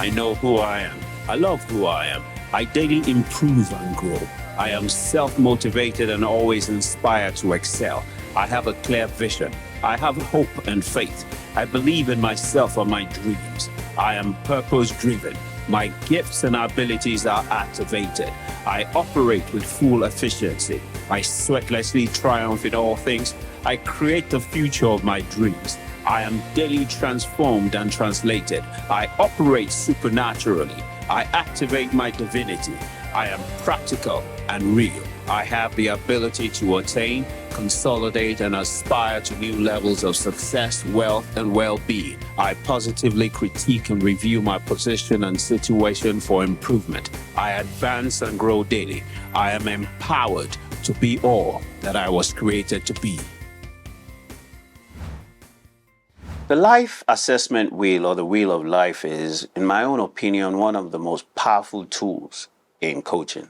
I know who I am. I love who I am. I daily improve and grow. I am self-motivated and always inspired to excel. I have a clear vision. I have hope and faith. I believe in myself and my dreams. I am purpose-driven. My gifts and abilities are activated. I operate with full efficiency. I sweatlessly triumph in all things. I create the future of my dreams. I am daily transformed and translated. I operate supernaturally. I activate my divinity. I am practical and real. I have the ability to attain, consolidate, and aspire to new levels of success, wealth, and well-being. I positively critique and review my position and situation for improvement. I advance and grow daily. I am empowered to be all that I was created to be. The life assessment wheel, or the wheel of life, is, in my own opinion, one of the most powerful tools in coaching.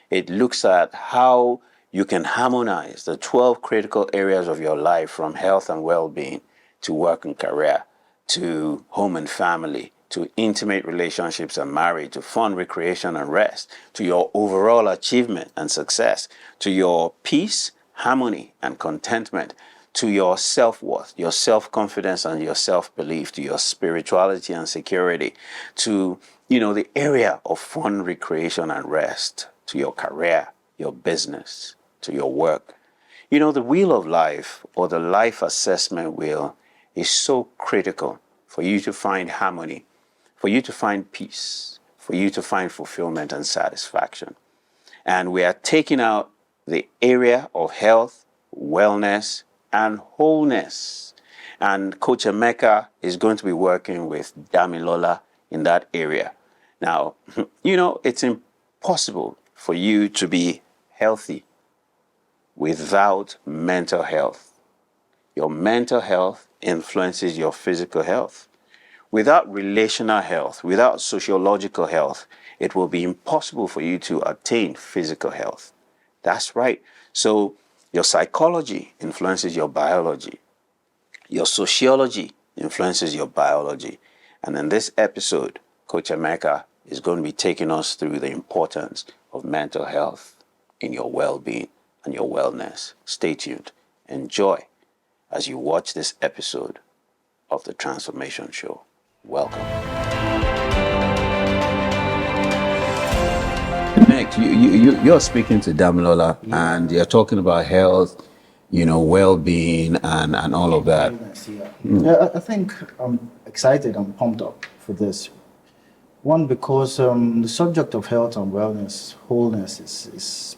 It looks at how you can harmonize the 12 critical areas of your life, from health and well-being to work and career, to home and family, to intimate relationships and marriage, to fun, recreation and rest, to your overall achievement and success, to your peace, harmony and contentment, to your self-worth, your self-confidence and your self-belief, to your spirituality and security, to, the area of fun, recreation and rest, to your career, your business, to your work. The wheel of life, or the life assessment wheel, is so critical for you to find harmony, for you to find peace, for you to find fulfillment and satisfaction. And we are taking out the area of health, wellness, and wholeness. And Coach Emeka is going to be working with Damilola in that area. Now, it's impossible for you to be healthy without mental health. Your mental health influences your physical health. Without relational health, without sociological health, it will be impossible for you to attain physical health. That's right. So your psychology influences your biology. Your sociology influences your biology. And in this episode, Coach Emeka is going to be taking us through the importance of mental health in your well-being and your wellness. Stay tuned. Enjoy as you watch this episode of The Transformation Show. Welcome. Next, you're speaking to Damilola, and you're talking about health, well-being, and all of that. Yeah, I think I'm excited, I'm pumped up for this. One, because the subject of health and wellness, wholeness, is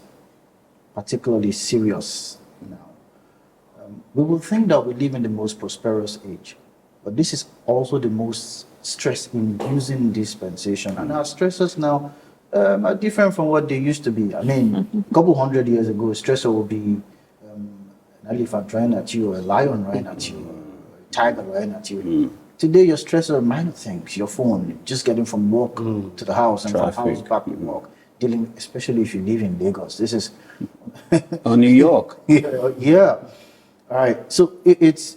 particularly serious now. We will think that we live in the most prosperous age, but this is also the most stress-inducing dispensation. And our stressors now are different from what they used to be. I mean, a couple hundred years ago, a stressor would be an elephant running at you, or a lion running at you, or a tiger running at you. Today, your stressors are minor things. Your phone, just getting from work to the house, and Traffic. from house back to work. Dealing, especially if you live in Lagos. This is Or New York. yeah. All right. So it's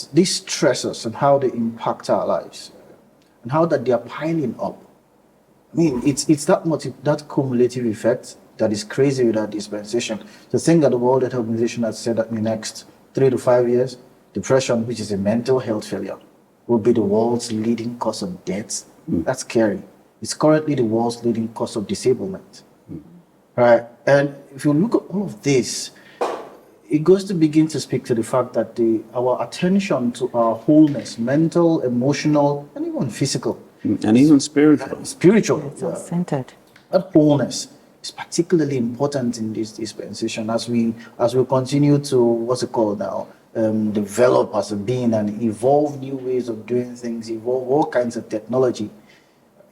these stressors and how they impact our lives, and how that they are piling up. I mean, it's that cumulative effect that is crazy with that dispensation. To think that the World Health Organization has said that in the next 3 to 5 years, depression, which is a mental health failure, will be the world's leading cause of deaths. That's scary. It's currently the world's leading cause of disablement. Right? And if you look at all of this, it goes to begin to speak to the fact that our attention to our wholeness, mental, emotional, and even physical, And even spiritual. spiritual, Centered. that wholeness is particularly important in this dispensation as we continue to, what's it called now, develop as a being and evolve new ways of doing things, evolve all kinds of technology.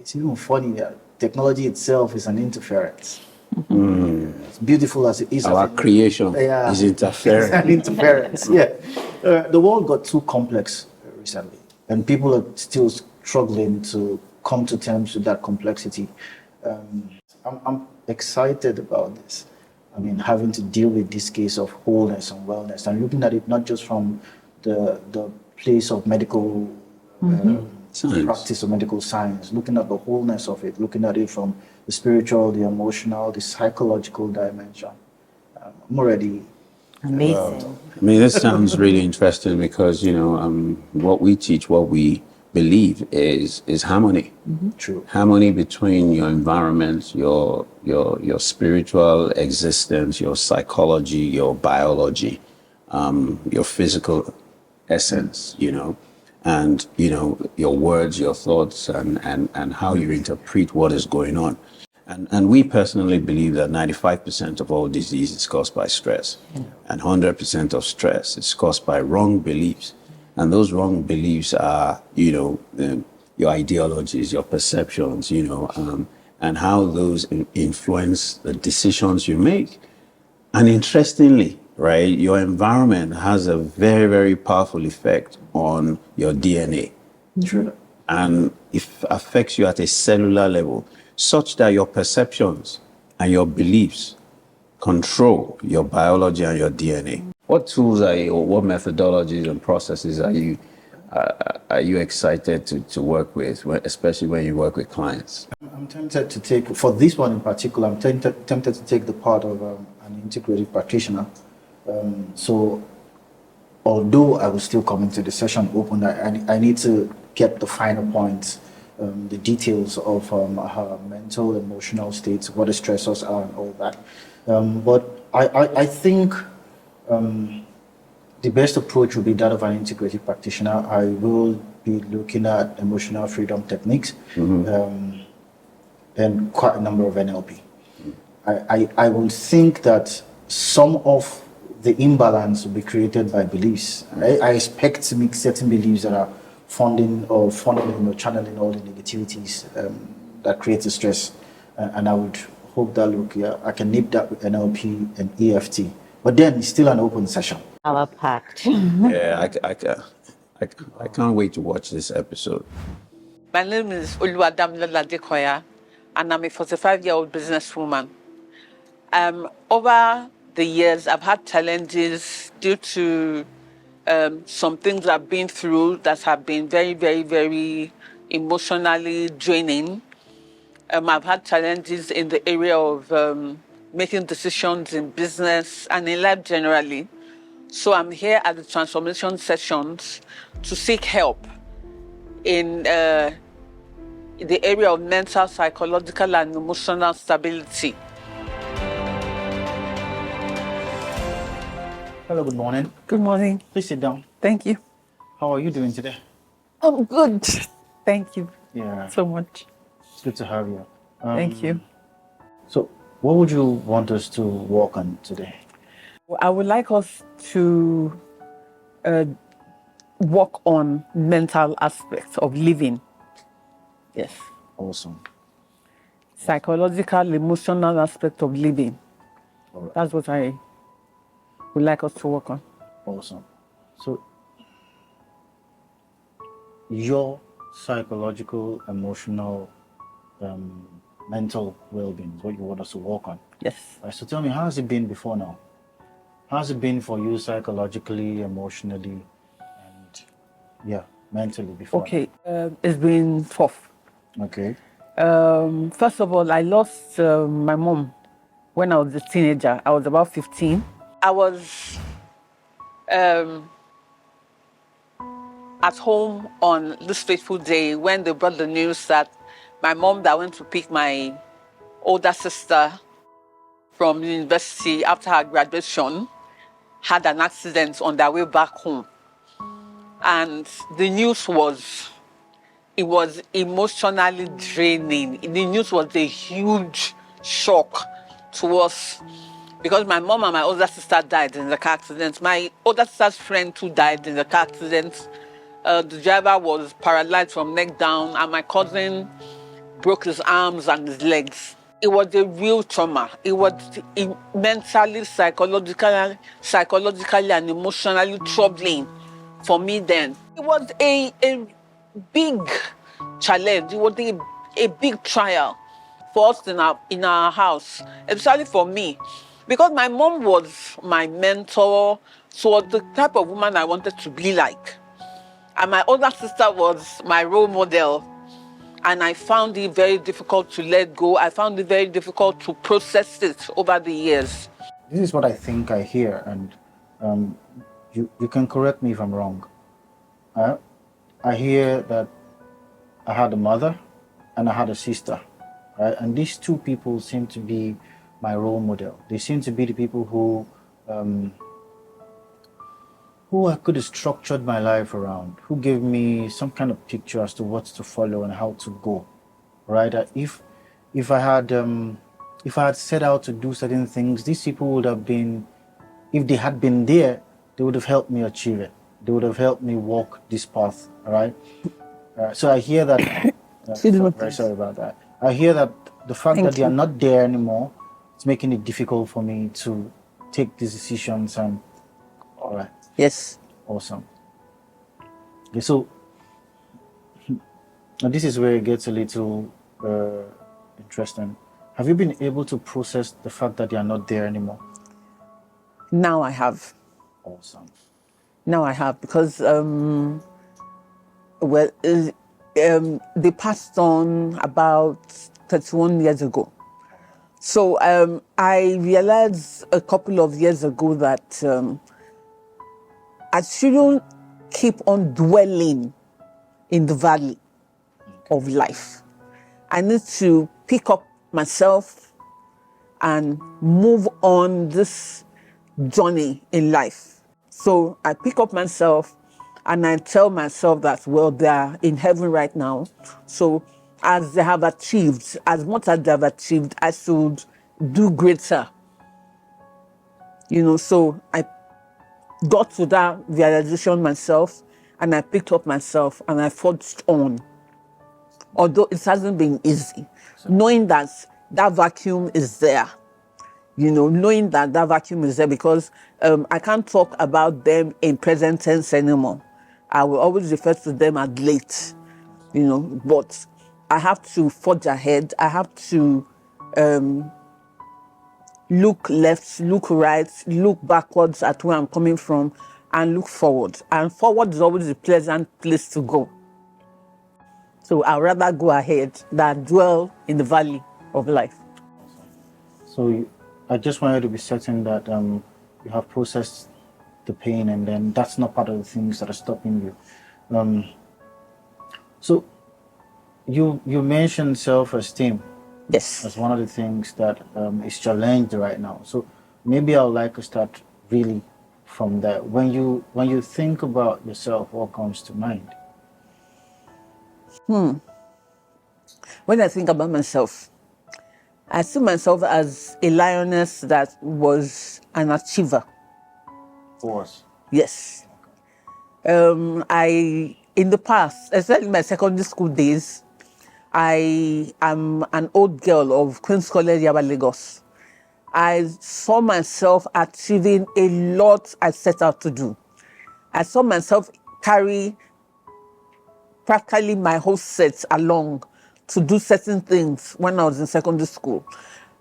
It's even funny that technology itself is an interference. As beautiful as it is. Our creation is interference. It's an interference, yeah. The world got too complex recently, and people are still struggling to come to terms with that complexity. I'm excited about this. I mean, having to deal with this case of wholeness and wellness, and looking at it not just from the place of medical practice of medical science, looking at the wholeness of it, looking at it from the spiritual, the emotional, the psychological dimension. I'm already Amazing. I mean, this sounds really interesting because, what we teach, what we believe is harmony. true. Harmony between your environment, your spiritual existence, your psychology, your biology, your physical essence, and, your words, your thoughts, and how you interpret what is going on. And we personally believe that 95% of all disease is caused by stress, and 100% of stress is caused by wrong beliefs. And those wrong beliefs are, your ideologies, your perceptions, and how those influence the decisions you make. And interestingly, right, your environment has a very, very powerful effect on your DNA. True. And it affects you at a cellular level, such that your perceptions and your beliefs control your biology and your DNA. What tools or what methodologies and processes are you excited to work with, especially when you work with clients? I'm tempted to take, for this one in particular, I'm tempted to take the part of an integrative practitioner. So although I will still come into the session open, I need to get the finer points, the details of her mental, emotional states, what the stressors are and all that. But I think the best approach would be that of an integrative practitioner. I will be looking at emotional freedom techniques and quite a number of NLP. I will think that some of the imbalance will be created by beliefs. I expect to make certain beliefs that are funneling or channeling all the negativities that creates the stress. And I would hope that, I can nip that with NLP and EFT. But then it's still an open session. Power packed. Yeah, I can't wait to watch this episode. My name is Damilola, and I'm a 45-year-old businesswoman. Over the years, I've had challenges due to some things I've been through that have been very, very, very emotionally draining. I've had challenges in the area of making decisions in business and in life generally. So I'm here at the transformation sessions to seek help in the area of mental, psychological, and emotional stability. Hello, good morning. Good morning. Please sit down. Thank you. How are you doing today? I'm good. Thank you Yeah, so much. it's good to have you. Thank you. So, what would you want us to work on today? I would like us to work on mental aspects of living. Yes. Awesome. Psychological, emotional aspect of living. All right. That's what I would like us to work on. Awesome. So, your psychological, emotional, mental well-being is what you want us to work on. Yes. Right, so tell me, how has it been before now? How's it been for you psychologically, emotionally, and mentally before? Okay. It's been tough. Okay. First of all, I lost my mom when I was a teenager. I was about 15. I was at home on this fateful day when they brought the news that my mom that went to pick my older sister from university after her graduation had an accident on their way back home. And the news was emotionally draining. The news was a huge shock to us because my mom and my older sister died in the car accident. My older sister's friend too died in the car accident. The driver was paralyzed from neck down, and my cousin broke his arms and his legs. It was a real trauma. It was mentally, psychologically, and emotionally troubling for me then. It was a big challenge. It was a big trial for us in our house, especially for me, because my mom was my mentor. She was the type of woman I wanted to be like. And my older sister was my role model. And I found it very difficult to let go. I found it very difficult to process it over the years. This is what I think I hear, and um, you can correct me if I'm wrong. I hear that I had a mother and I had a sister, right? And these two people seem to be my role model. They seem to be the people who I could have structured my life around, who gave me some kind of picture as to what to follow and how to go, right? If I had if I had set out to do certain things, these people would have been, if they had been there, they would have helped me achieve it. They would have helped me walk this path, all right? So I hear that. Very sorry about that. I hear that the fact that they are not there anymore, it's making it difficult for me to take these decisions. And all right, Yes. awesome. Okay, so now this is where it gets a little interesting. Have you been able to process the fact that they are not there anymore? Now I have. Awesome. Now I have, because they passed on about 31 years ago. So I realized a couple of years ago that I shouldn't keep on dwelling in the valley of life. I need to pick up myself and move on this journey in life. So I pick up myself and I tell myself that, well, they're in heaven right now. So as they have achieved, as much as they have achieved, I should do greater. So I got to that realization myself, and I picked up myself and I forged on. Although it hasn't been easy, knowing that vacuum is there. Knowing that vacuum is there, because I can't talk about them in present tense anymore. I will always refer to them as late, but I have to forge ahead. I have to look left, look right, look backwards at where I'm coming from, and look forward. And forward is always a pleasant place to go. So I'd rather go ahead than dwell in the valley of life. So I just wanted to be certain that you have processed the pain, and then that's not part of the things that are stopping you. So you mentioned self-esteem. Yes. As one of the things that is challenged right now. So maybe I would like to start really from there. When you think about yourself, what comes to mind? When I think about myself, I see myself as a lioness that was an achiever. Was. Yes. In the past, especially in my secondary school days, I am an old girl of Queen's College, Yaba, Lagos. I saw myself achieving a lot I set out to do. I saw myself carry practically my whole set along to do certain things when I was in secondary school.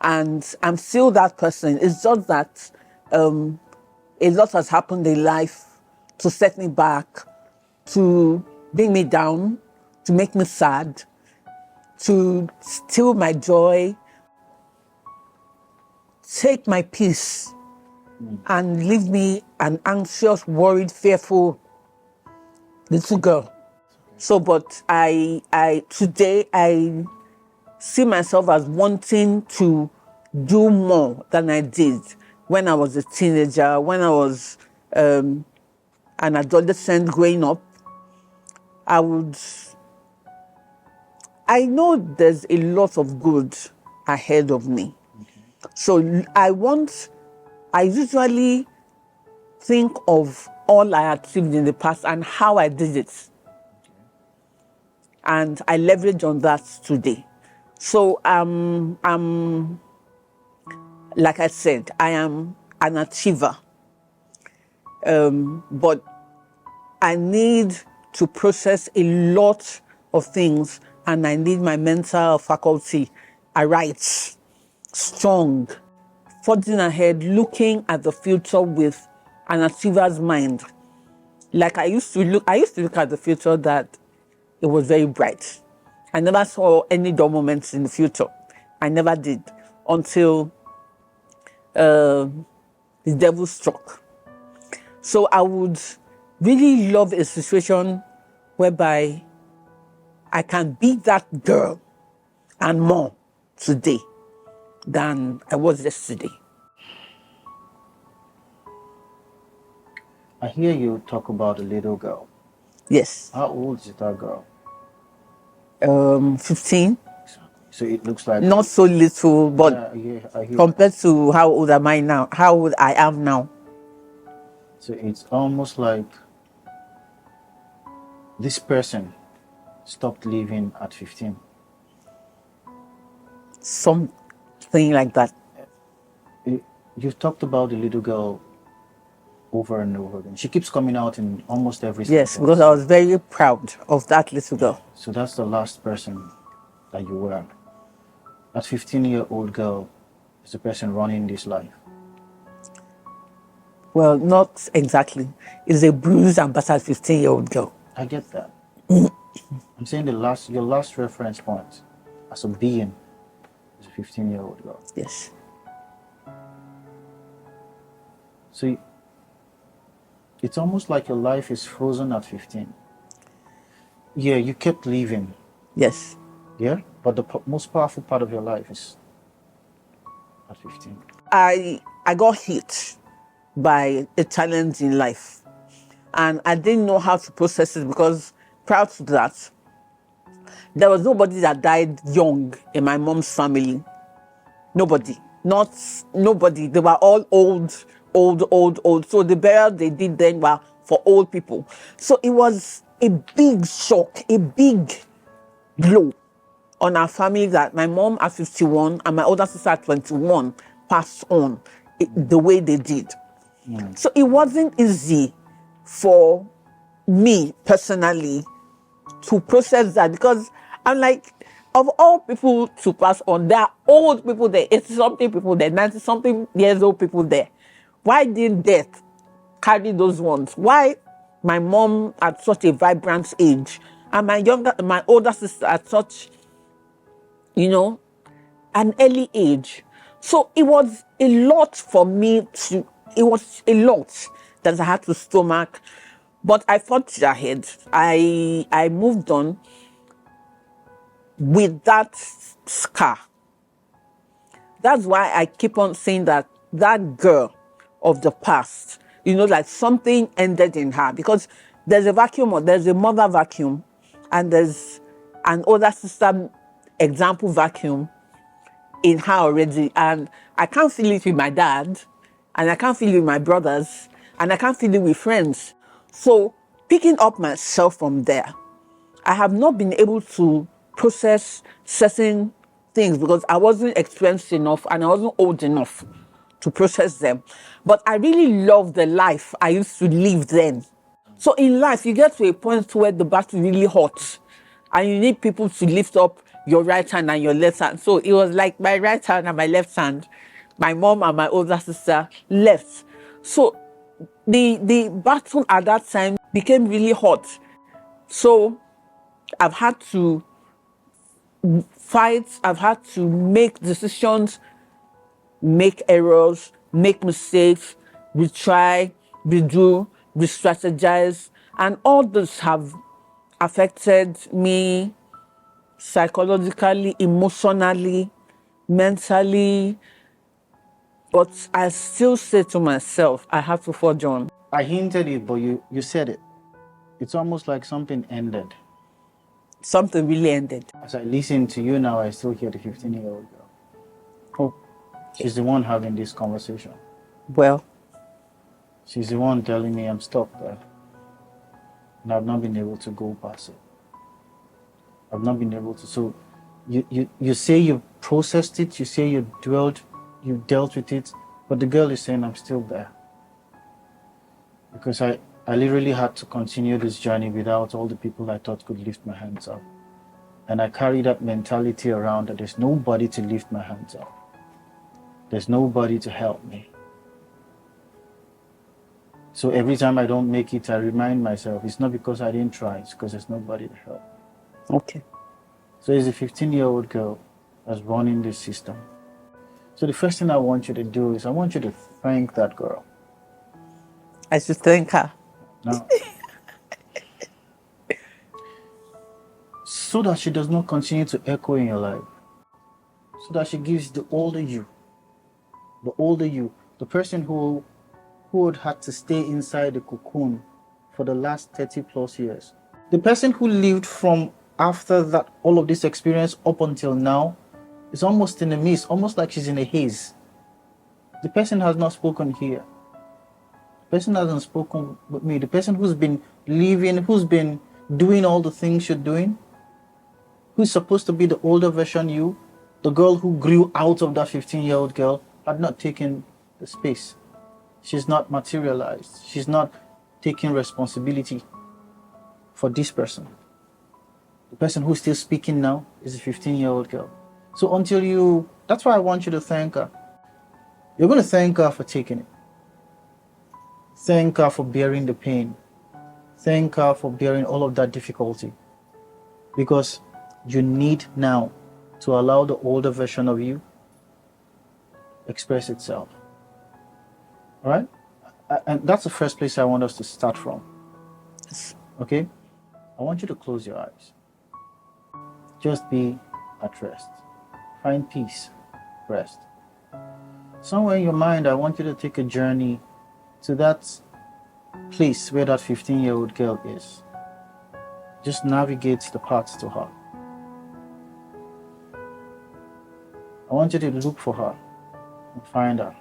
And I'm still that person. It's just that a lot has happened in life to set me back, to bring me down, to make me sad, to steal my joy, take my peace, and leave me an anxious, worried, fearful little girl. So, but today I see myself as wanting to do more than I did when I was a teenager, when I was an adolescent growing up. I know there's a lot of good ahead of me. So I usually think of all I achieved in the past and how I did it. And I leverage on that today. So like I said, I am an achiever. But I need to process a lot of things, and I need my mental faculty right, strong, forging ahead, looking at the future with an achiever's mind, Like I used to look at the future that it was very bright. I never saw any dull moments in the future. I never did until uh, the devil struck. So I would really love a situation whereby I can be that girl and more today than I was yesterday. I hear you talk about a little girl. Yes. How old is that girl? 15. So it looks like Not so little, but I hear. compared to how old am I now, how old I am now. So it's almost like this person stopped living at 15. Something like that. You've talked about the little girl over and over again. She keeps coming out in almost every Yes, sentence. because I was very proud of that little girl. So that's the last person that you were. That 15-year-old girl is the person running this life. Well, not exactly. It's a bruised and battered 15-year-old girl. I get that. I'm saying your last reference point as a being is a 15-year-old girl. Yes. So it's almost like your life is frozen at 15. Yeah, you kept living. Yes. Yeah, but the most powerful part of your life is at 15. I got hit by a challenge in life, and I didn't know how to process it because prior to that, there was nobody that died young in my mom's family. Nobody. Not nobody. They were all old. So the burial they did then were for old people. So it was a big shock, a big blow on our family that my mom at 51 and my older sister at 21 passed on the way they did. So it wasn't easy for me personally to process that because I'm like, of all people to pass on, there are old people there, 80-something people there, 90-something years old people there. Why did death carry those ones? Why my mom at such a vibrant age and my older sister at such, an early age? So it was a lot for me it was a lot that I had to stomach, but I fought ahead. I moved on with that scar. That's why I keep on saying that girl of the past, like something ended in her because there's a vacuum or there's a mother vacuum and there's an older sister example vacuum in her already. And I can't feel it with my dad and I can't feel it with my brothers and I can't feel it with friends. So picking up myself from there, I have not been able to process certain things because I wasn't experienced enough and I wasn't old enough to process them. But I really love the life I used to live then. So in life, you get to a point where the battle really hot and you need people to lift up your right hand and your left hand. So it was like my right hand and my left hand, my mom and my older sister left. So the battle at that time became really hot. So I've had to fight, I've had to make decisions, make errors, make mistakes, retry, redo, re-strategize, and all this have affected me psychologically, emotionally, mentally. But I still say to myself, I have to forge on. I hinted it, but you said it. It's almost like something ended. Something really ended. As I listen to you now, I still hear the 15-year-old girl. Oh, She's the one having this conversation. well, She's the one telling me I'm stuck there. And I've not been able to go past it. I've not been able to. So you say you processed it, you say you dealt with it, but the girl is saying I'm still there. Because I literally had to continue this journey without all the people I thought could lift my hands up. And I carry that mentality around that there's nobody to lift my hands up. There's nobody to help me. So every time I don't make it, I remind myself it's not because I didn't try, it's because there's nobody to help. Okay. So it's a 15-year-old girl that's running this system. So the first thing I want you to do is I want you to thank that girl. I should thank her. Now, so that she does not continue to echo in your life. So that she gives the older you, the person who would have to stay inside the cocoon for the last 30 plus years. The person who lived from after that, all of this experience up until now, is almost in a mist, almost like she's in a haze. The person has not spoken here. The person hasn't spoken with me. The person who's been living, who's been doing all the things you're doing, who's supposed to be the older version you, the girl who grew out of that 15-year-old girl, had not taken the space. She's not materialized. She's not taking responsibility for this person. The person who's still speaking now is a 15-year-old girl. So that's why I want you to thank her. You're going to thank her for taking it. Thank her for bearing the pain. Thank her for bearing all of that difficulty. Because you need now to allow the older version of you express itself. All right? And that's the first place I want us to start from. Okay? I want you to close your eyes. Just be at rest. Find peace. Rest. Somewhere in your mind, I want you to take a journey to that place where that 15-year-old girl is. Just navigate the path to her. I want you to look for her and find her.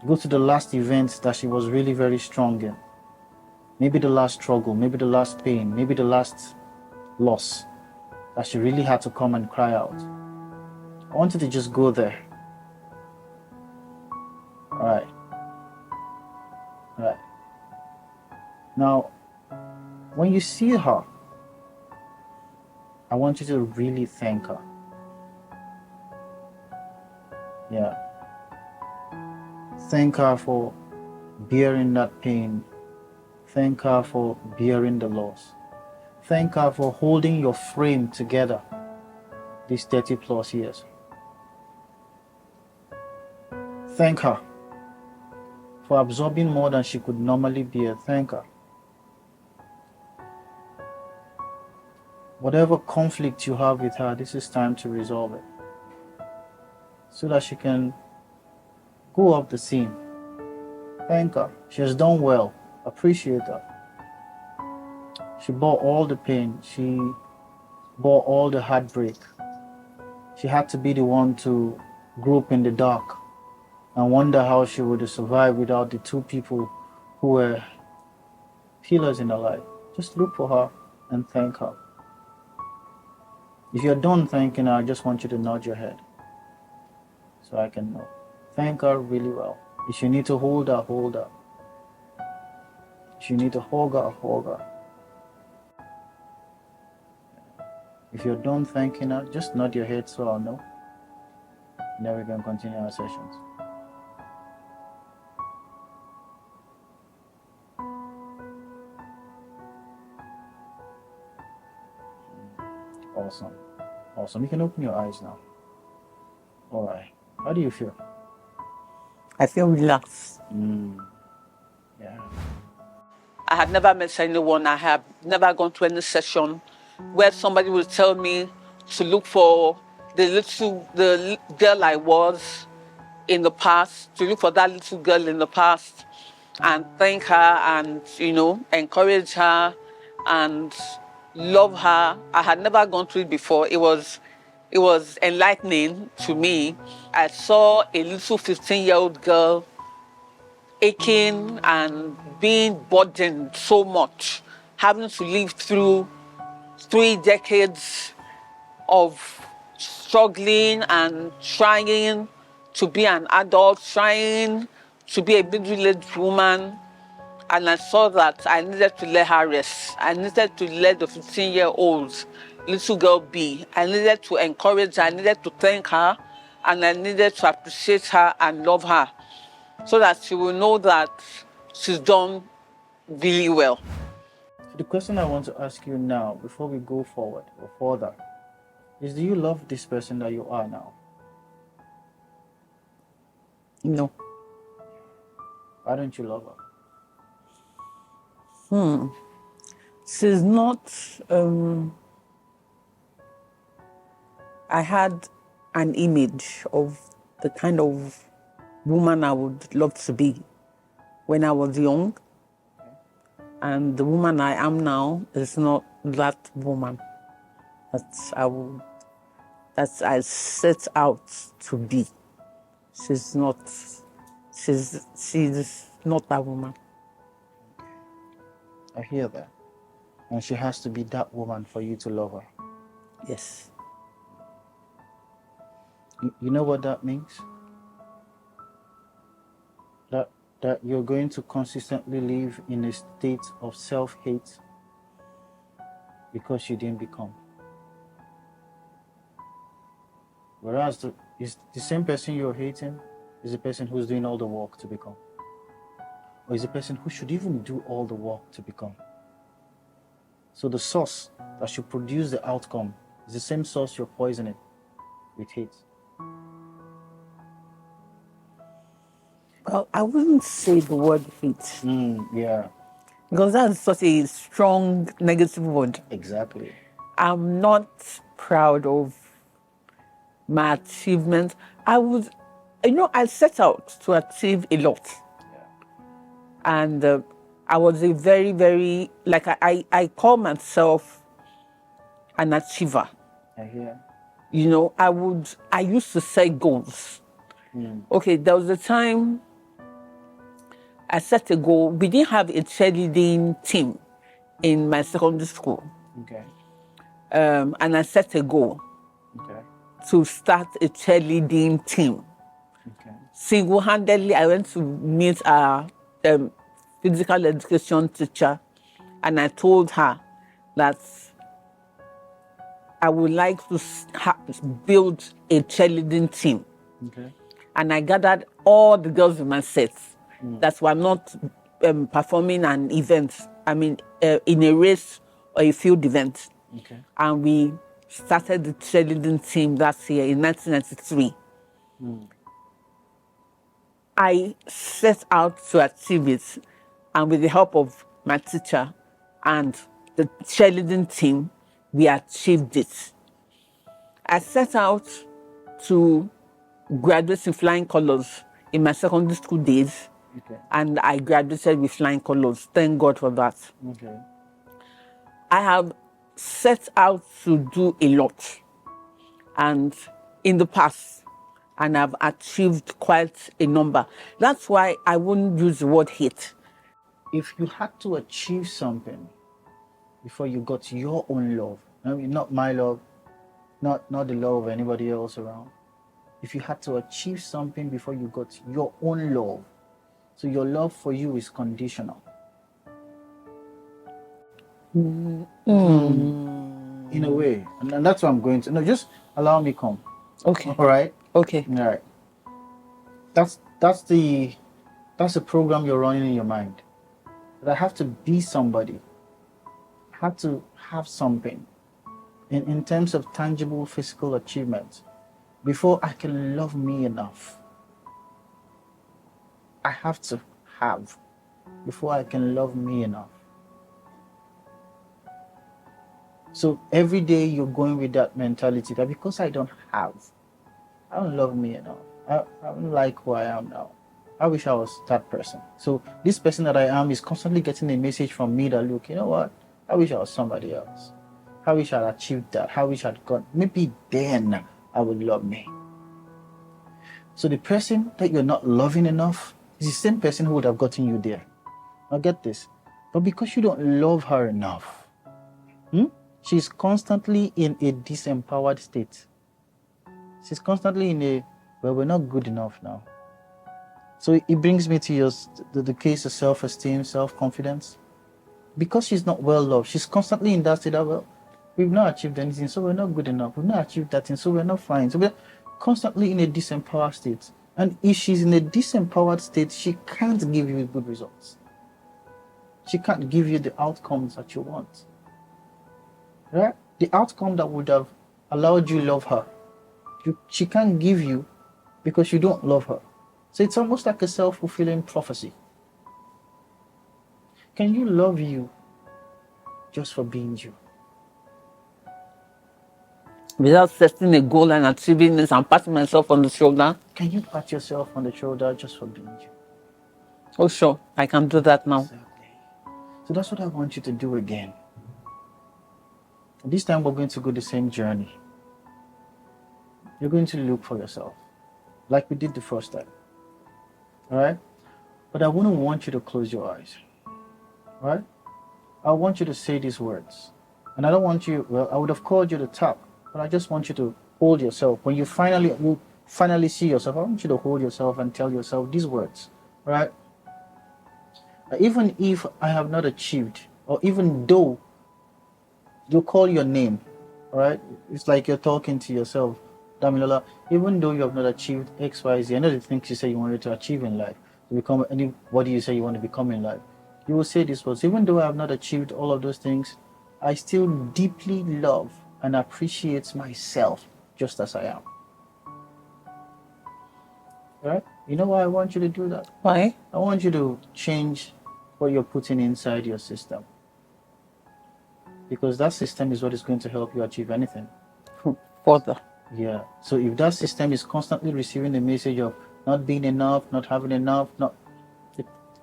Go to the last event that she was really very strong in. Maybe the last struggle, maybe the last pain, maybe the last loss that she really had to come and cry out. I want you to just go there. All right. Now, when you see her, I want you to really thank her. Yeah. Thank her for bearing that pain. Thank her for bearing the loss. Thank her for holding your frame together these 30 plus years. Thank her for absorbing more than she could normally bear. Thank her. Whatever conflict you have with her, this is time to resolve it. So that she can go up the scene. Thank her. She has done well. Appreciate her. She bore all the pain. She bore all the heartbreak. She had to be the one to grope in the dark and wonder how she would have survived without the two people who were pillars in her life. Just look for her and thank her. If you're done thanking her, I just want you to nod your head so I can know. Thank her really well. If you need to hold her, hold her. If you need to hug her, hug her. If you're done thanking her, just nod your head so I'll know. And then we can continue our sessions. Awesome. Awesome. You can open your eyes now. All right. How do you feel? I feel relaxed. Yeah. I had never met anyone. I have never gone to any session where somebody would tell me to look for the girl I was in the past, to look for that little girl in the past and thank her and, encourage her and love her. I had never gone through it before. It was enlightening to me. I saw a little 15-year-old girl aching and being burdened so much, having to live through 3 decades of struggling and trying to be an adult, trying to be a middle-aged woman. And I saw that I needed to let her rest. I needed to let the 15-year-old little girl be. I needed to encourage her, I needed to thank her, and I needed to appreciate her and love her. so that she will know that she's done really well. So the question I want to ask you now, before we go forward or further, is do you love this person that you are now? No. Why don't you love her? She's not. I had an image of the kind of woman I would love to be when I was young. And the woman I am now is not that woman that I set out to be. She's not. She's not that woman. I hear that. And she has to be that woman for you to love her. Yes. You know what that means? That you're going to consistently live in a state of self-hate because you didn't become. Whereas the same person you're hating is the person who's doing all the work to become. Or is the person who should even do all the work to become. So the source that should produce the outcome is the same source you're poisoning with hate. Well, I wouldn't say the word hate Yeah, because that's such a strong negative word. exactly. I'm not proud of my achievements. I set out to achieve a lot. And I was a very, very, like I call myself an achiever. I hear. I used to set goals. Okay, there was a time I set a goal. We didn't have a cheerleading team in my secondary school. Okay. And I set a goal Okay. to start a cheerleading team. Okay. Single-handedly, I went to meet our physical education teacher, and I told her that I would like to build a cheerleading team. Okay. And I gathered all the girls in my set that were not performing an event, in a race or a field event. Okay. And we started the cheerleading team that year in 1993. I set out to achieve it, and with the help of my teacher and the cheerleading team, we achieved it. I set out to graduate in flying colors in my secondary school days, Okay. and I graduated with flying colors. Thank God for that. Okay. I have set out to do a lot, and in the past, and I've achieved quite a number. That's why I wouldn't use the word hate. If you had to achieve something before you got your own love, I mean, not my love, not the love of anybody else around. If you had to achieve something before you got your own love, so your love for you is conditional. In a way, and that's what I'm going to. No, just allow me come. Okay. All right. Okay. All right. That's the program you're running in your mind. That I have to be somebody. I have to have something in terms of tangible physical achievements before I can love me enough. I have to have before I can love me enough. So every day you're going with that mentality that because I don't have, I don't love me enough. I don't like who I am now. I wish I was that person. So this person that I am is constantly getting a message from me that, look, you know what? I wish I was somebody else. I wish I'd achieved that. I wish I'd got, maybe then I would love me. So the person that you're not loving enough is the same person who would have gotten you there. Now get this. But because you don't love her enough, she's constantly in a disempowered state. She's constantly in a, well, we're not good enough now. So it brings me to the case of self-esteem, self-confidence. Because she's not well loved, she's constantly in that state of, well, we've not achieved anything, so we're not good enough. We've not achieved that thing, so we're not fine. So we're constantly in a disempowered state. And if she's in a disempowered state, she can't give you good results. She can't give you the outcomes that you want. Right? The outcome that would have allowed you love her, she can't give you because you don't love her. So it's almost like a self-fulfilling prophecy. Can you love you just for being you? Without setting a goal and achieving this and patting myself on the shoulder. Can you pat yourself on the shoulder just for being you? Oh, sure, I can do that now. Exactly. So that's what I want you to do again. This time we're going to go the same journey. You're going to look for yourself, like we did the first time. All right? But I wouldn't want you to close your eyes. All right? I want you to say these words. And I don't want you, well, I would have called you to tap, but I just want you to hold yourself. When you finally see yourself, I want you to hold yourself and tell yourself these words. All right? Even if I have not achieved, or even though you call your name, all right? It's like you're talking to yourself, Damilola, even though you have not achieved X, Y, Z, I know the things you say you wanted to achieve in life, to become anybody you say you want to become in life. You will say this words, even though I have not achieved all of those things, I still deeply love and appreciate myself just as I am. All right? You know why I want you to do that? Why? I want you to change what you're putting inside your system. Because that system is what is going to help you achieve anything. Further. Yeah. So if that system is constantly receiving the message of not being enough, not having enough,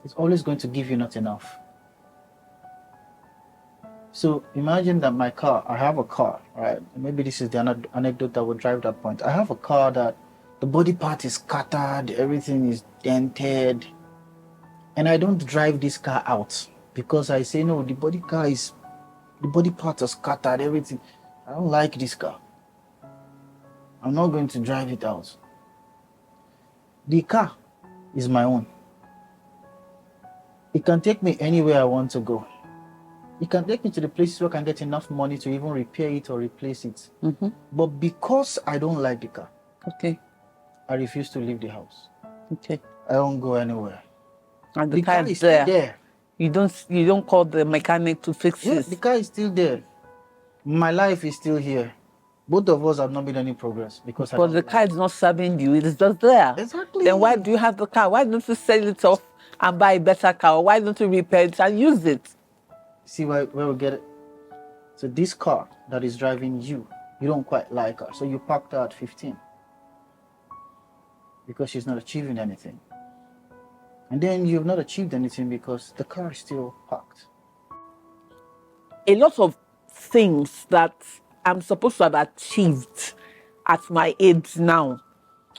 it's always going to give you not enough. So imagine that I have a car, right? Maybe this is the anecdote that will drive that point. I have a car that the body part is scattered, everything is dented, and I don't drive this car out because I say, no, the body part is scattered, everything. I don't like this car. I'm not going to drive it out. The car is my own. It can take me anywhere I want to go. It can take me to the places where I can get enough money to even repair it or replace it. Mm-hmm. But because I don't like the car, Okay. I refuse to leave the house. Okay. I don't go anywhere. And the car is still there. there. You don't call the mechanic to fix Yeah, it. the car is still there. My life is still here. Both of us have not made any progress because But the car is not serving you, it is just there. Exactly. Then why do you have the car? Why don't you sell it off and buy a better car? Why don't you repair it and use it? See where we get it? So this car that is driving you don't quite like her. So you parked her at 15 because she's not achieving anything. And then you've not achieved anything because the car is still parked. A lot of things that I'm supposed to have achieved at my age now,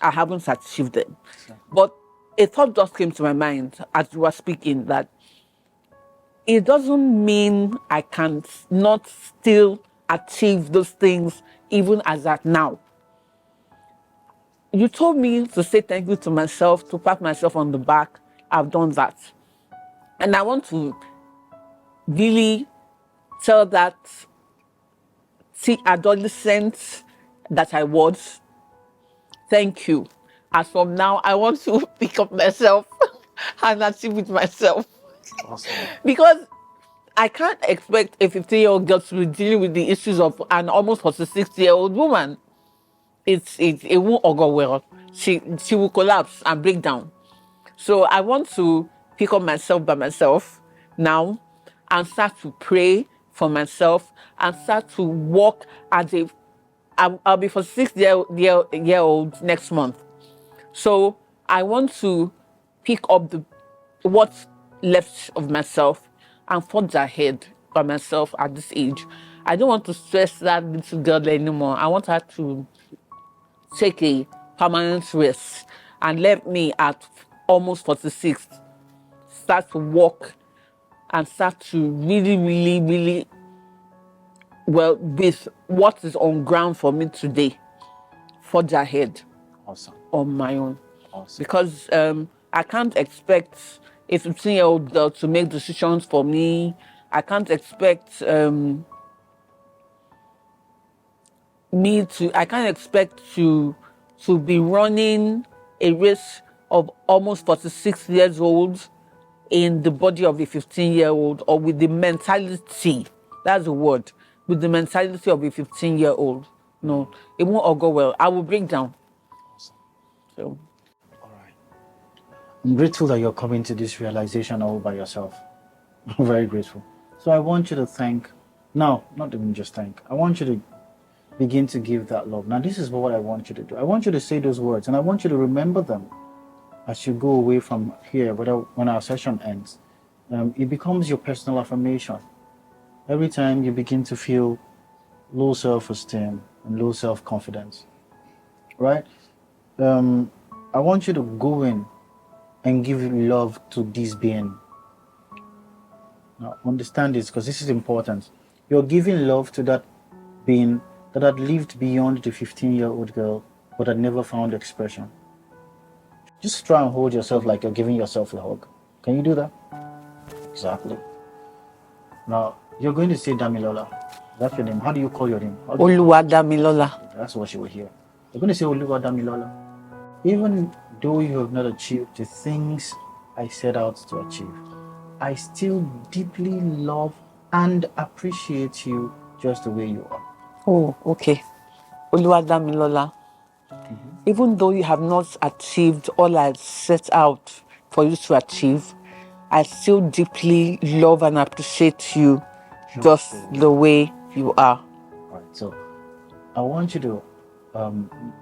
I haven't achieved them. Exactly. But a thought just came to my mind as you were speaking that it doesn't mean I can not still achieve those things even as at now. You told me to say thank you to myself, to pat myself on the back. I've done that. And I want to really tell that adolescent that I was, thank you. As from now, I want to pick up myself and achieve it myself. Awesome. Because I can't expect a 15-year-old girl to be dealing with the issues of an almost 46-year-old woman. It won't go well. She will collapse and break down. So I want to pick up myself by myself now and start to pray for myself and start to walk as if I'll be 46-year-old next month. So I want to pick up what's left of myself and forge ahead by myself at this age. I don't want to stress that little girl anymore. I want her to take a permanent rest and let me at almost 46 start to walk and start to really, really, really, well, with what is on ground for me today, forge ahead. Awesome. On my own. Awesome. Because I can't expect a 15-year-old girl to make decisions for me. I can't expect I can't expect to be running a race of almost 46 years old in the body of a 15-year-old, or with the mentality, that's the word, with the mentality of a 15-year-old. No, it won't all go well. I will break down. So, All right. I'm grateful that you're coming to this realization all by yourself. I'm very grateful. So I want you to thank, no, not even just thank, I want you to begin to give that love. Now, this is what I want you to do. I want you to say those words, and I want you to remember them as you go away from here, when our session ends. It becomes your personal affirmation. Every time you begin to feel low self-esteem and low self-confidence, right? I want you to go in and give love to this being. Now, understand this, because this is important. You're giving love to that being that had lived beyond the 15-year-old girl, but had never found expression. Just try and hold yourself like you're giving yourself a hug. Can you do that? Exactly. Now, you're going to say Damilola. That's your name. How do you call your name? Oluwadamilola. That's what she will hear. You're going to say Damilola. Even though you have not achieved the things I set out to achieve, I still deeply love and appreciate you just the way you are. Oh, okay. Oluwadamilola. Even though you have not achieved all I set out for you to achieve, I still deeply love and appreciate you just the way you are. All right, so I want you to,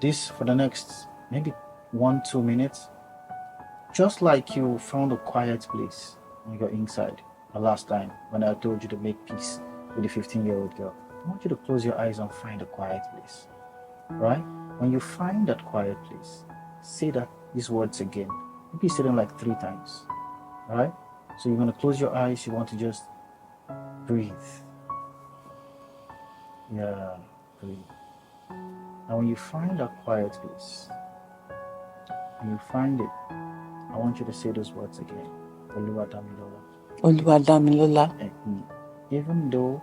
this for the next maybe 1-2 minutes, just like you found a quiet place on your inside the last time when I told you to make peace with the 15-year-old girl. I want you to close your eyes and find a quiet place, right? When you find that quiet place, say these words again. Maybe say them like 3 times, all right? So you're going to close your eyes. You want to just breathe. Yeah, breathe. Now when you find that quiet place, when you find it, I want you to say those words again. Oluwadamilola. Oluwadamilola. Even though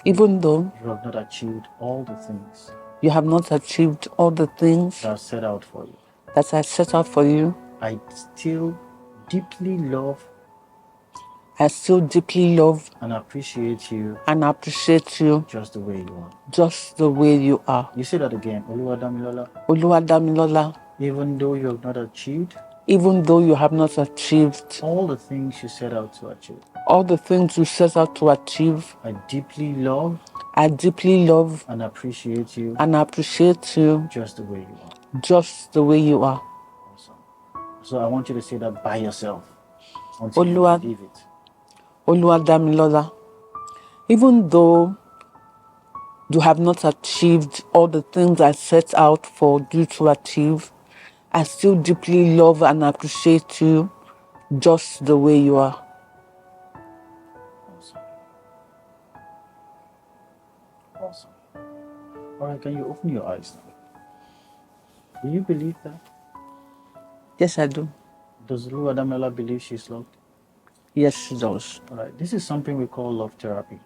you have not achieved all the things you have not achieved all the things that I set out for you, that I set out for you, I still deeply love and appreciate you just the way you are. Just the way you are. You say that again. Oluwadamilola. Oluwadamilola. Even though you have not achieved all the things you set out to achieve, I deeply love and appreciate you just the way you are. Awesome. So I want you to say that by yourself until you believe it. Oluwadamilola. Even though you have not achieved all the things I set out for you to achieve, I still deeply love and appreciate you just the way you are. Awesome. Awesome. All right, can you open your eyes now? Do you believe that? Yes, I do. Does Oluwadamilola believe she's loved? Yes, she does. All right, this is something we call love therapy.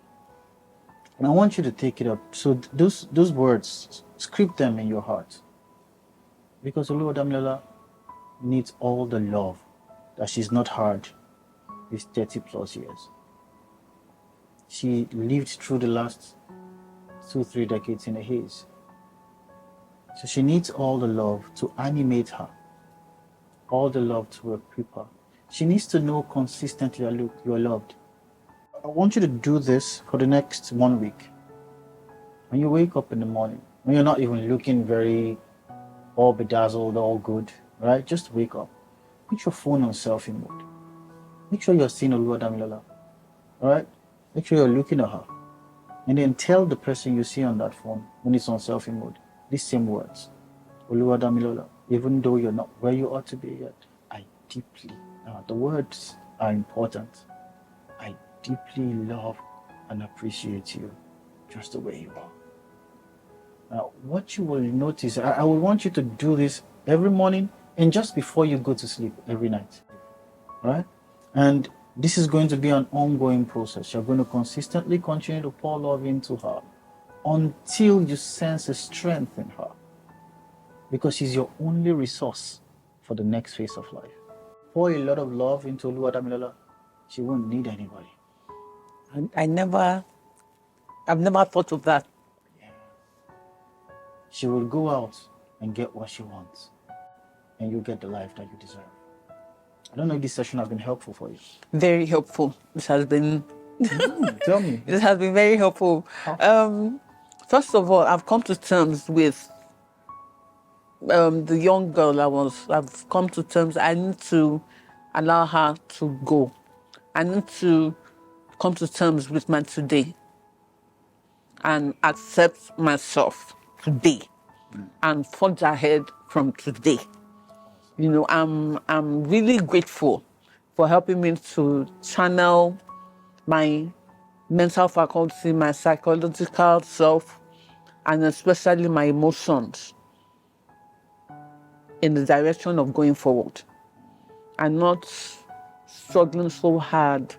And I want you to take it up. So those words, script them in your heart. Because Oluwadamilola needs all the love that she's not had these 30 plus years. She lived through the last 2-3 decades in a haze. So she needs all the love to animate her, all the love to equip her. She needs to know consistently, look, you are loved. I want you to do this for the next 1 week. When you wake up in the morning, when you're not even looking very all bedazzled, all good, right? Just wake up. Put your phone on selfie mode. Make sure you're seeing Oluwadamilola, all right? Make sure you're looking at her. And then tell the person you see on that phone when it's on selfie mode these same words. Oluwadamilola, even though you're not where you ought to be yet, I deeply, the words are important. I deeply love and appreciate you just the way you are. Now, what you will notice, I will want you to do this every morning and just before you go to sleep every night, right? And this is going to be an ongoing process. You're going to consistently continue to pour love into her until you sense a strength in her. because she's your only resource for the next phase of life. Pour a lot of love into Damilola, she won't need anybody. I've never thought of that. She will go out and get what she wants, and you get the life that you deserve. I don't know if this session has been helpful for you. Very helpful. This has been Tell me. This has been very helpful. First of all, I've come to terms with the young girl I've come to terms. I need to allow her to go. I need to come to terms with my today and accept myself today and forge ahead from today. You know, I'm really grateful for helping me to channel my mental faculty, my psychological self, and especially my emotions in the direction of going forward and not struggling so hard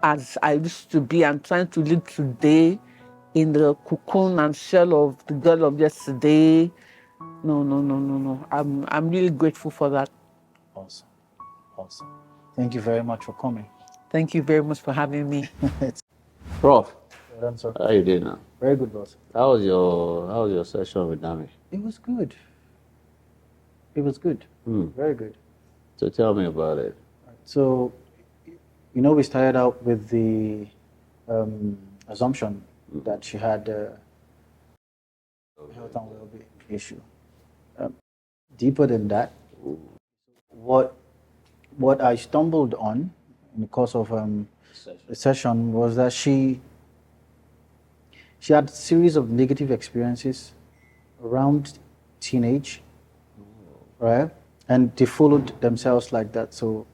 as I used to be. I'm trying to live today in the cocoon and shell of the girl of yesterday. No. I'm really grateful for that. Awesome. Thank you very much for coming. Thank you very much for having me. Prof, Well done, sir. how you doing now? Very good, boss. How was your session with Dami? It was good. Very good. So tell me about it. So, we started out with the assumption that she had a health and well-being issue. Deeper than that, what I stumbled on in the course of the session was that she had a series of negative experiences around teenage, right? And they followed themselves like that. So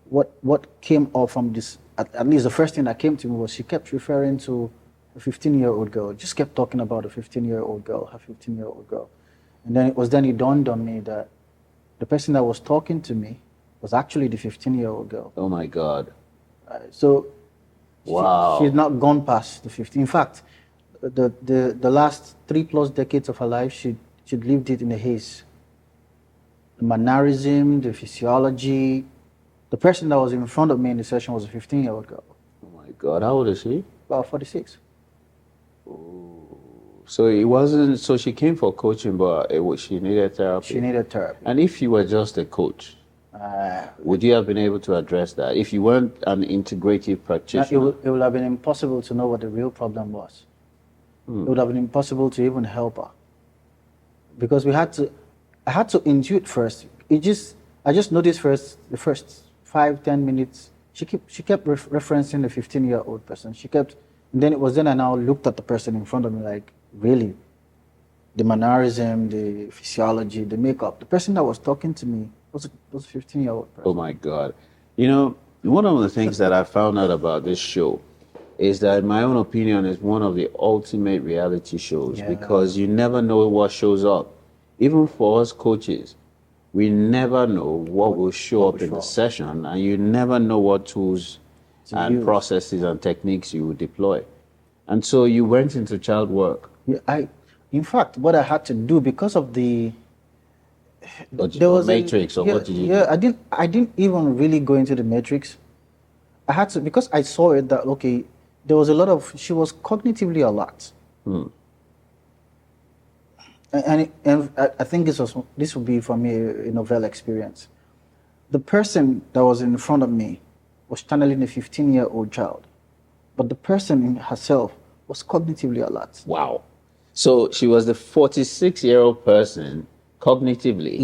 what came up from this, at least the first thing that came to me was she kept referring to a 15-year-old girl, just kept talking about a 15-year-old girl, her 15-year-old girl. And then it dawned on me that the person that was talking to me was actually the 15-year-old girl. Oh my God. So Wow. she had not gone past the 15. In fact, the last 3+ decades of her life, she'd lived it in a haze. The mannerism, the physiology. The person that was in front of me in the session was a 15-year-old girl, Oh my God. How old is she? about 46. So it wasn't. So she came for coaching, but she needed therapy. She needed therapy. And if you were just a coach, would you have been able to address that? If you weren't an integrative practitioner, It would have been impossible to know what the real problem was. It would have been impossible to even help her, because I had to intuit first. I just noticed the first 5-10 minutes, she kept referencing the 15-year-old person. And then it was then I now looked at the person in front of me like, really? The mannerism, the physiology, the makeup. The person that was talking to me was a 15-year-old person. oh my God. You know, one of the things that I found out about this show is that, in my own opinion, is one of the ultimate reality shows, because you never know what shows up. Even for us coaches, we never know what will show up in the session, and you never know what tools and processes and techniques you will deploy. And so you went into child work. Yeah, in fact, what I had to do because of the matrix, or what did you do? Yeah, I didn't even really go into the matrix. I had to, because I saw it that, okay, there was she was cognitively alert. And I think this would be for me a novel experience. The person that was in front of me was channeling a 15-year-old child, but the person herself was cognitively alert. Wow. So she was the 46-year-old person cognitively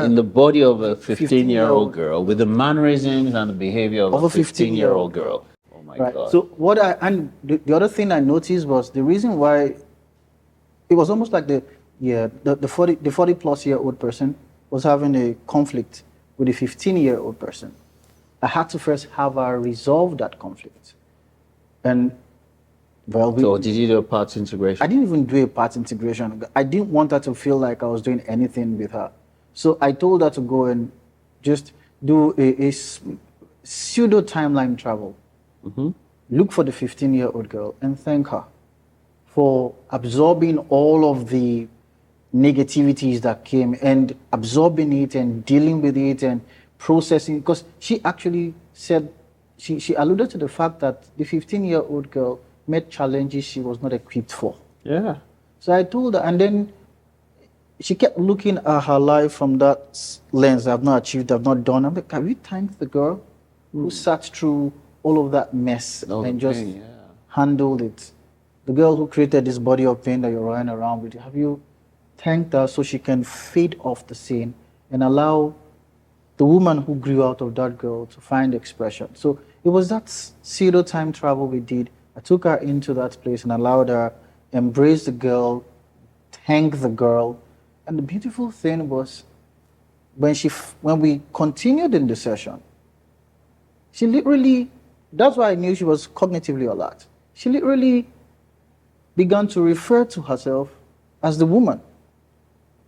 in the body of a 15-year-old girl with the mannerisms and the behavior of a 15-year-old girl. Oh my God. So the other thing I noticed was the reason why it was almost like the 40-plus-year-old person was having a conflict with a 15-year-old person. I had to first have her resolve that conflict. And so did you do a parts integration? I didn't even do a parts integration. I didn't want her to feel like I was doing anything with her. So I told her to go and just do a pseudo timeline travel. Look for the 15-year-old girl and thank her for absorbing all of the negativities that came and absorbing it and dealing with it and processing. Because she actually said, she alluded to the fact that the 15-year-old girl met challenges she was not equipped for. Yeah. So I told her, and then she kept looking at her life from that lens. I've not achieved, I've not done. I'm like, have you thanked the girl who sat through all of that mess and just handled it? The girl who created this body of pain that you're running around with, have you thanked her so she can fade off the scene and allow the woman who grew out of that girl to find expression? So it was that pseudo time travel we did. I took her into that place and allowed her embrace the girl, thank the girl. And the beautiful thing was when we continued in the session, she literally, that's why I knew she was cognitively alert. She literally began to refer to herself as the woman.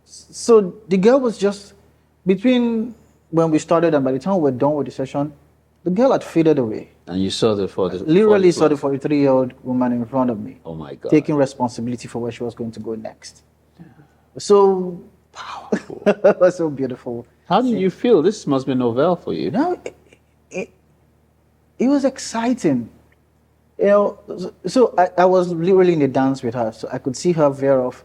So the girl was just, between when we started and by the time we were done with the session, the girl had faded away. And you saw the Literally saw the 43-year-old woman in front of me. Oh my God. Taking responsibility for where she was going to go next. So powerful. It was so beautiful. How did you feel? This must be novel for you. No, it was exciting. You know, so I was literally in the dance with her, so I could see her veer off.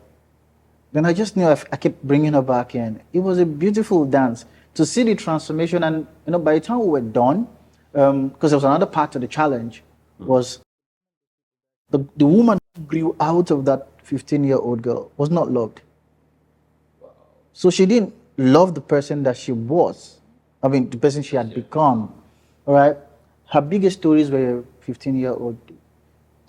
Then I just knew I kept bringing her back in. It was a beautiful dance to see the transformation. And you know, by the time we were done, because there was another part of the challenge, was the woman who grew out of that 15-year-old girl was not loved. So she didn't love the person that she was. I mean, the person she had become. All right. Her biggest stories were 15-year-old.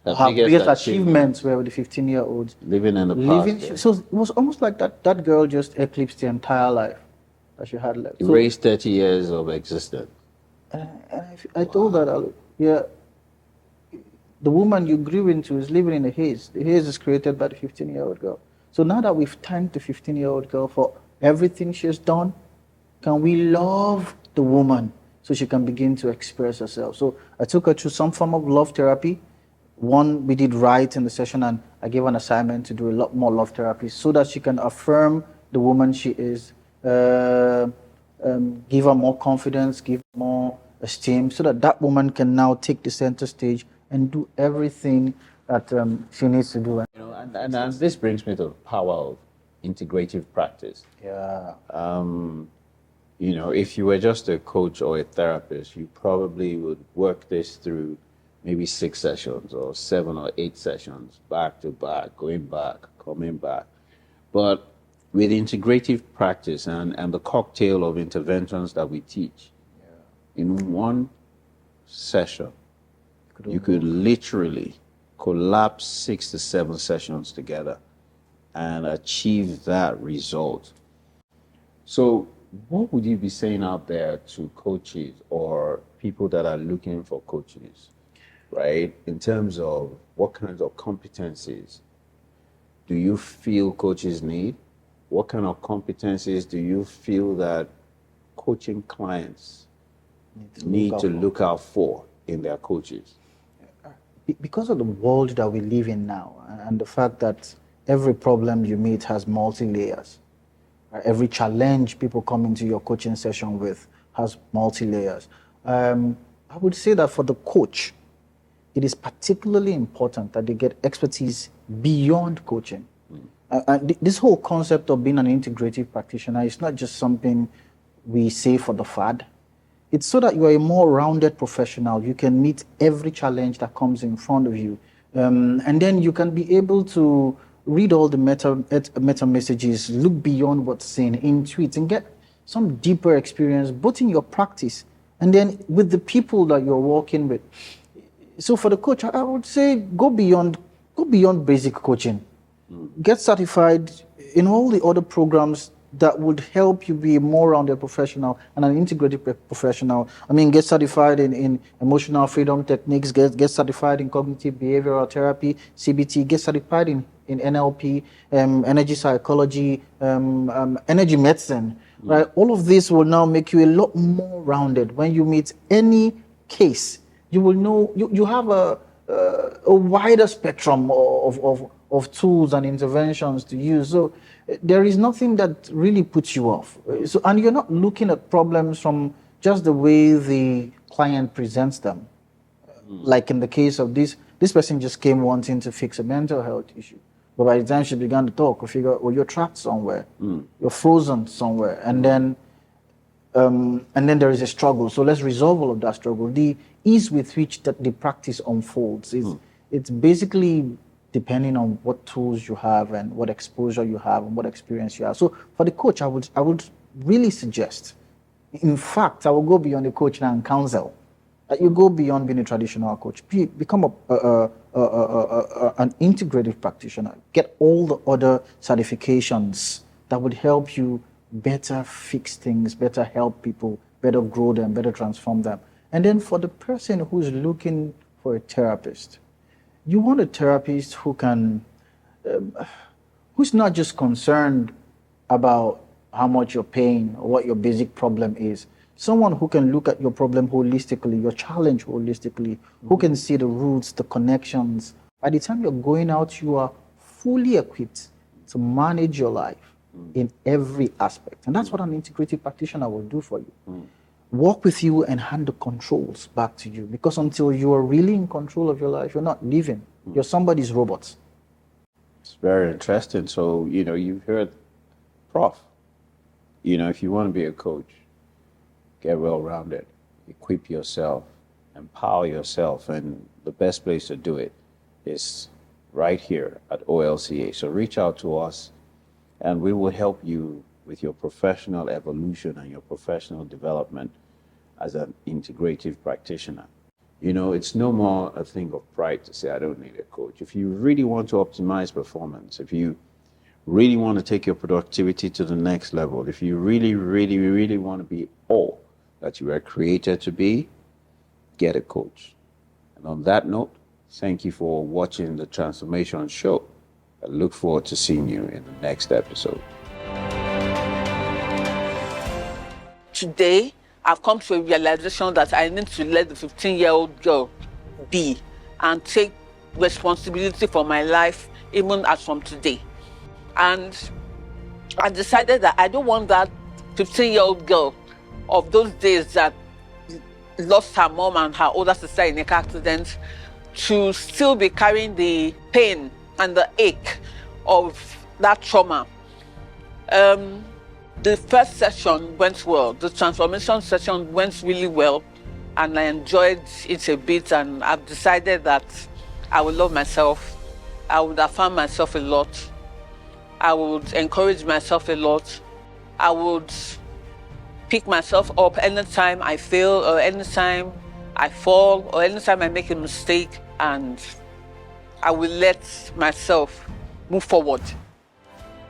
Her biggest achievements were with the 15-year-olds. Living in the past. So it was almost like that girl just eclipsed the entire life that she had left. Erased 30 years of existence. And I told her, yeah, the woman you grew into is living in a haze. The haze is created by the 15-year-old girl. So now that we've thanked the 15-year-old girl for everything she's done, can we love the woman so she can begin to express herself? So I took her through some form of love therapy. One we did right in the session, and I gave her an assignment to do a lot more love therapy so that she can affirm the woman she is, give her more confidence, give her more esteem, so that that woman can now take the center stage and do everything that she needs to do. You know, and this brings me to the power of integrative practice. Yeah. You know, if you were just a coach or a therapist, you probably would work this through maybe 6 sessions or 7 or 8 sessions, back to back, going back, coming back. But with integrative practice and the cocktail of interventions that we teach, in one session, you could literally collapse 6 to 7 sessions together and achieve that result. So what would you be saying out there to coaches or people that are looking for coaches, right? In terms of what kinds of competencies do you feel coaches need? What kind of competencies do you feel that coaching clients need to look out for in their coaches? Because of the world that we live in now, and the fact that every problem you meet has multi-layers. Every challenge people come into your coaching session with has multi-layers. I would say that for the coach, it is particularly important that they get expertise beyond coaching. This whole concept of being an integrative practitioner is not just something we say for the fad. It's so that you are a more rounded professional. You can meet every challenge that comes in front of you. And then you can be able to read all the meta messages, look beyond what's seen in tweets, and get some deeper experience, both in your practice and then with the people that you're working with. So for the coach, I would say go beyond basic coaching. Get certified in all the other programs that would help you be a more rounded professional and an integrated professional. I mean, get certified in emotional freedom techniques, get certified in cognitive behavioral therapy, CBT, get certified in NLP, energy psychology, energy medicine, right? All of this will now make you a lot more rounded. When you meet any case, you will know, you have a wider spectrum of of tools and interventions to use. So there is nothing that really puts you off. So, and you're not looking at problems from just the way the client presents them. Like in the case of this person just came wanting to fix a mental health issue. But by the time she began to talk, we figured, well, you're trapped somewhere, you're frozen somewhere, and then there is a struggle. So let's resolve all of that struggle. The ease with which that the practice unfolds is it's basically depending on what tools you have and what exposure you have and what experience you have. So for the coach, I would really suggest, in fact, I will go beyond the coach now and counsel. You go beyond being a traditional coach. Become an integrative practitioner. Get all the other certifications that would help you better fix things, better help people, better grow them, better transform them. And then for the person who's looking for a therapist, you want a therapist who can, who's not just concerned about how much you're paying or what your basic problem is. Someone who can look at your problem holistically, your challenge holistically, who can see the roots, the connections. By the time you're going out, you are fully equipped to manage your life in every aspect. And that's what an integrative practitioner will do for you. Walk with you and hand the controls back to you. Because until you are really in control of your life, you're not living. You're somebody's robot. It's very interesting. So, you've heard Prof. If you want to be a coach, get well-rounded, equip yourself, empower yourself, and the best place to do it is right here at OLCA. So reach out to us, and we will help you with your professional evolution and your professional development as an integrative practitioner. It's no more a thing of pride to say, I don't need a coach. If you really want to optimize performance, if you really want to take your productivity to the next level, if you really, really, really want to be all that you were created to be, get a coach. And on that note, thank you for watching the Transformation Show. I look forward to seeing you in the next episode. Today, I've come to a realization that I need to let the 15-year-old girl be and take responsibility for my life, even as from today. And I decided that I don't want that 15-year-old girl of those days that lost her mom and her older sister in a car accident to still be carrying the pain and the ache of that trauma. The first session went well. The transformation session went really well, and I enjoyed it a bit, and I've decided that I will love myself. I would affirm myself a lot. I would encourage myself a lot. I would pick myself up anytime I fail, or anytime I fall, or anytime I make a mistake, and I will let myself move forward.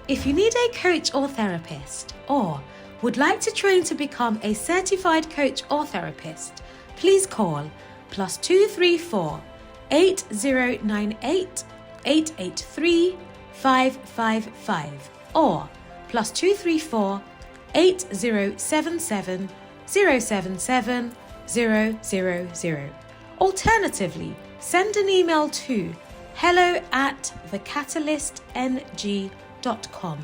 If you need a coach or therapist, or would like to train to become a certified coach or therapist, please call +234 8098 883 555 or +234 8077 077 000. Alternatively, send an email to hello@thecatalystng.com.